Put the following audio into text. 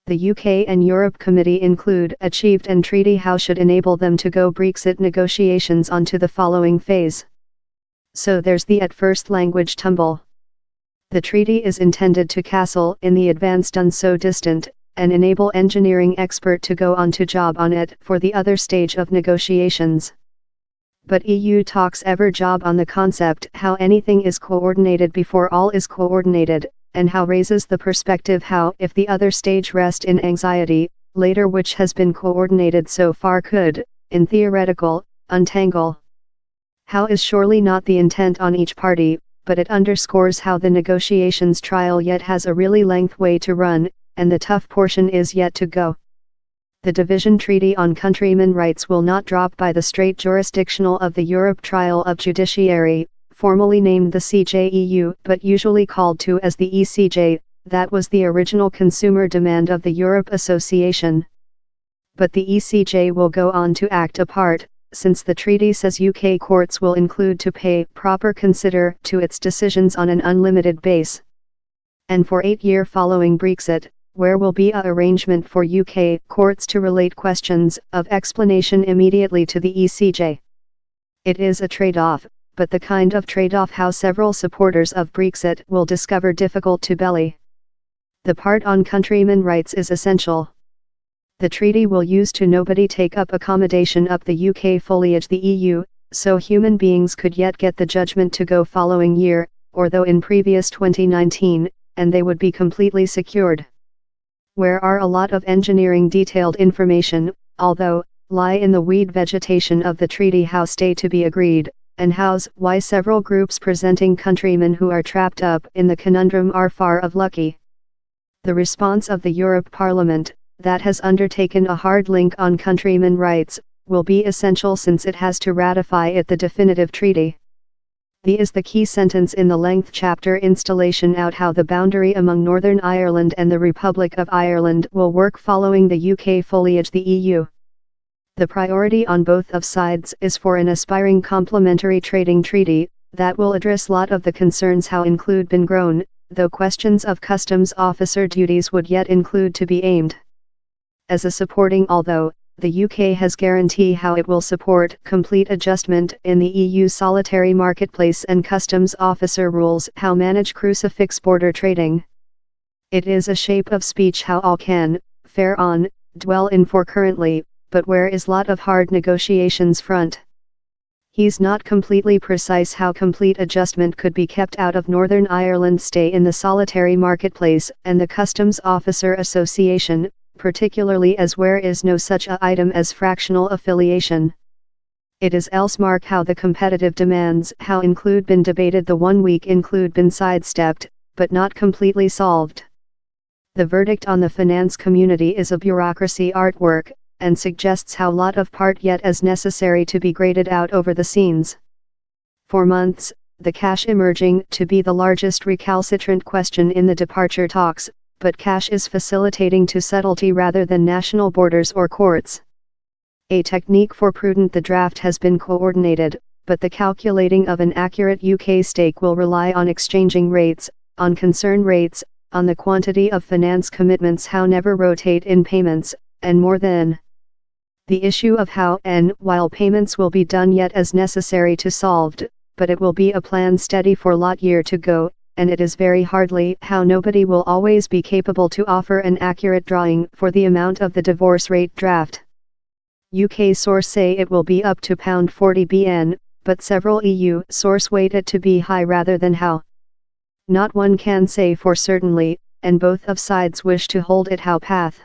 The UK and Europe Committee include achieved and treaty how should enable them to go Brexit negotiations onto the following phase. So there's the at first language tumble. The treaty is intended to castle in the advance done so distant, and enable engineering expert to go on to job on it for the other stage of negotiations. But EU talks ever job on the concept how anything is coordinated before all is coordinated, and how raises the perspective how if the other stage rest in anxiety, later which has been coordinated so far could, in theoretical, untangle. How is surely not the intent on each party, but it underscores how the negotiations trial yet has a really length way to run, and the tough portion is yet to go. The Division Treaty on Countrymen Rights will not drop by the straight jurisdictional of the Europe Trial of Judiciary, formally named the CJEU but usually called to as the ECJ, that was the original consumer demand of the Europe Association. But the ECJ will go on to act apart, since the treaty says UK courts will include to pay proper consider to its decisions on an unlimited base. And for 8 years following Brexit, where will be a arrangement for UK courts to relate questions of explanation immediately to the ECJ. It is a trade-off, but the kind of trade-off how several supporters of Brexit will discover difficult to belly. The part on countrymen rights is essential. The treaty will use to nobody take up accommodation up the UK foliage the EU, so human beings could yet get the judgment to go following year, or though in previous 2019, and they would be completely secured. Where are a lot of engineering detailed information, although, lie in the weed vegetation of the treaty how stay to be agreed, and how's why several groups presenting countrymen who are trapped up in the conundrum are far of lucky. The response of the Europe Parliament, that has undertaken a hard link on countrymen rights, will be essential since it has to ratify it the definitive treaty. The is the key sentence in the length chapter installation out how the boundary among Northern Ireland and the Republic of Ireland will work following the UK foliage the EU. The priority on both of sides is for an aspiring complementary trading treaty, that will address lot of the concerns how include been grown, though questions of customs officer duties would yet include to be aimed. As a supporting although, the UK has guarantee how it will support complete adjustment in the EU solitary marketplace and customs officer rules how manage crucifix border trading. It is a shape of speech how all can, fare on, dwell in for currently, but where is lot of hard negotiations front. He's not completely precise how complete adjustment could be kept out of Northern Ireland stay in the solitary marketplace and the Customs Officer Association, particularly as where is no such a item as fractional affiliation. It is else mark how the competitive demands how include been debated the 1 week include been sidestepped, but not completely solved. The verdict on the finance community is a bureaucracy artwork, and suggests how lot of part yet as necessary to be graded out over the scenes. For months, the cash emerging to be the largest recalcitrant question in the departure talks, but cash is facilitating to subtlety rather than national borders or courts. A technique for prudent the draft has been coordinated, but the calculating of an accurate UK stake will rely on exchanging rates, on concern rates, on the quantity of finance commitments how never rotate in payments, and more than the issue of how and while payments will be done yet as necessary to solved, but it will be a plan steady for lot year to go, and it is very hardly how nobody will always be capable to offer an accurate drawing for the amount of the divorce rate draft. UK source say it will be up to £40 bn, but several EU source weight it to be high rather than how. Not one can say for certainly, and both of sides wish to hold it how path.